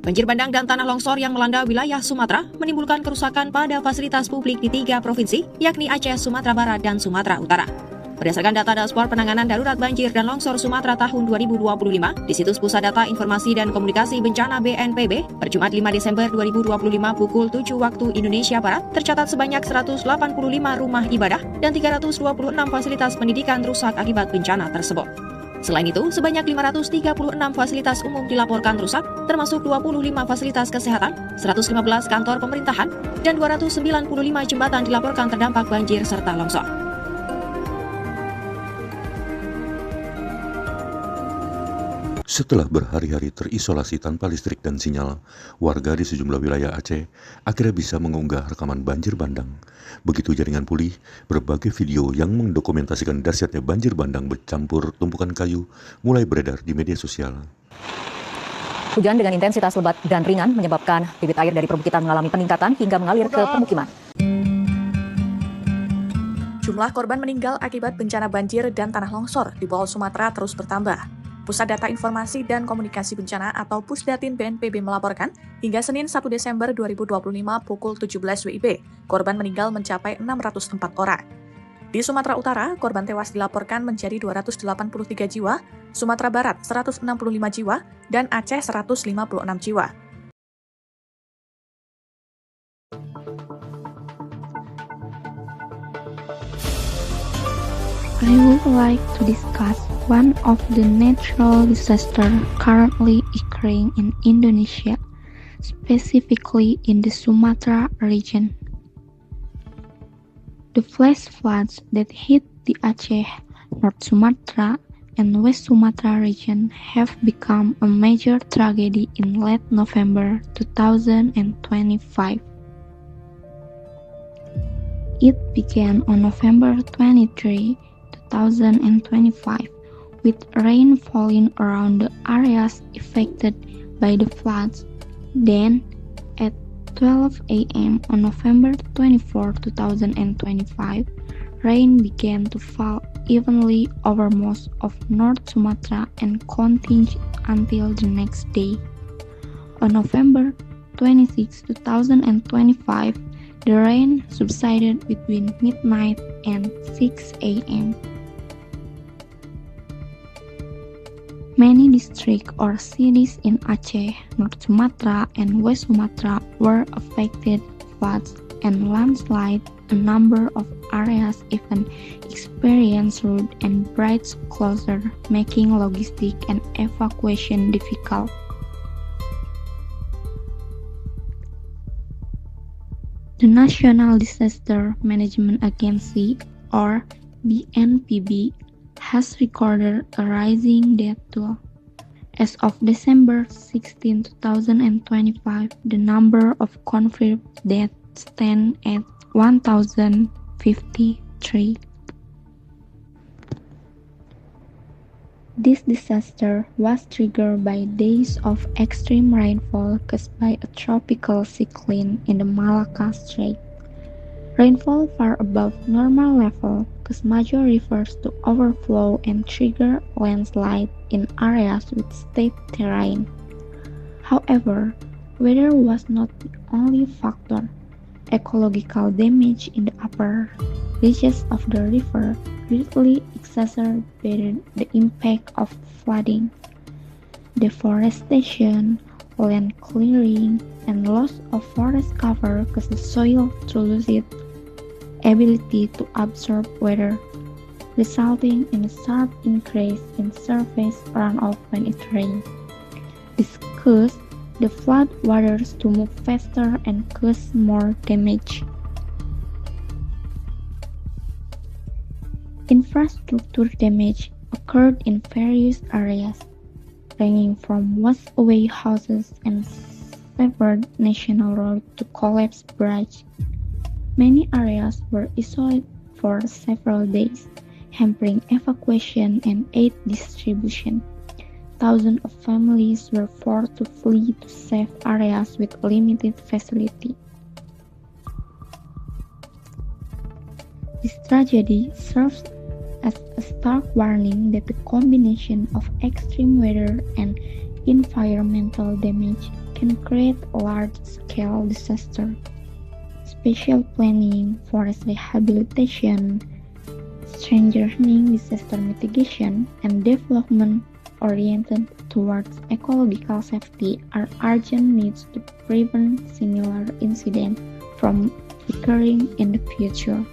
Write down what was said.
Banjir bandang dan tanah longsor yang melanda wilayah Sumatera menimbulkan kerusakan pada fasilitas publik di 3 provinsi, yakni Aceh, Sumatera Barat, dan Sumatera Utara. Berdasarkan data Dashboard Penanganan Darurat Banjir dan Longsor Sumatera tahun 2025, di situs Pusat Data Informasi dan Komunikasi Bencana BNPB, per Jumat 5 Desember 2025 pukul 7 waktu Indonesia Barat, tercatat sebanyak 185 rumah ibadah dan 326 fasilitas pendidikan rusak akibat bencana tersebut. Selain itu, sebanyak 536 fasilitas umum dilaporkan rusak, termasuk 25 fasilitas kesehatan, 115 kantor pemerintahan, dan 295 jembatan dilaporkan terdampak banjir serta longsor. Setelah berhari-hari terisolasi tanpa listrik dan sinyal, warga di sejumlah wilayah Aceh akhirnya bisa mengunggah rekaman banjir bandang. Begitu jaringan pulih, berbagai video yang mendokumentasikan dahsyatnya banjir bandang bercampur tumpukan kayu mulai beredar di media sosial. Hujan dengan intensitas lebat dan ringan menyebabkan debit air dari perbukitan mengalami peningkatan hingga mengalir ke permukiman. Jumlah korban meninggal akibat bencana banjir dan tanah longsor di Pulau Sumatera terus bertambah. Pusat Data Informasi dan Komunikasi Bencana atau Pusdatin BNPB melaporkan, hingga Senin 1 Desember 2025 pukul 17 WIB, korban meninggal mencapai 604 orang. Di Sumatera Utara, korban tewas dilaporkan menjadi 283 jiwa, Sumatera Barat 165 jiwa, dan Aceh 156 jiwa. I would like to discuss one of the natural disasters currently occurring in Indonesia, specifically in the Sumatra region. The flash floods that hit the Aceh, North Sumatra, and West Sumatra region have become a major tragedy in late November 2025. It began on November 23, 2025, with rain falling around the areas affected by the floods. Then, at 12 a.m. on November 24, 2025, rain began to fall evenly over most of North Sumatra and continued until the next day. On November 26, 2025, the rain subsided between midnight and 6 a.m. Many districts or cities in Aceh, North Sumatra, and West Sumatra were affected by floods and landslides. A number of areas even experienced road and bridge closure, making logistics and evacuation difficult. The National Disaster Management Agency, or BNPB, has recorded a rising death toll. As of December 16, 2025, the number of confirmed deaths stands at 1,053. This disaster was triggered by days of extreme rainfall caused by a tropical cyclone in the Malacca Strait. Rainfall far above normal level caused major rivers to overflow and trigger landslides in areas with steep terrain. However, weather was not the only factor. Ecological damage in the upper reaches of the river greatly exacerbated the impact of flooding. Deforestation, land clearing, and loss of forest cover caused the soil to lose its ability to absorb water, resulting in a sharp increase in surface runoff when it rains. This caused the flood waters to move faster and cause more damage. Infrastructure damage occurred in various areas, ranging from washed-away houses and severed national roads to collapsed bridges. Many areas were isolated for several days, hampering evacuation and aid distribution. Thousands of families were forced to flee to safe areas with limited facility. This tragedy serves as a stark warning that the combination of extreme weather and environmental damage can create large-scale disaster. Spatial planning, forest rehabilitation, strengthening disaster mitigation, and development oriented towards ecological safety are urgent needs to prevent similar incidents from occurring in the future.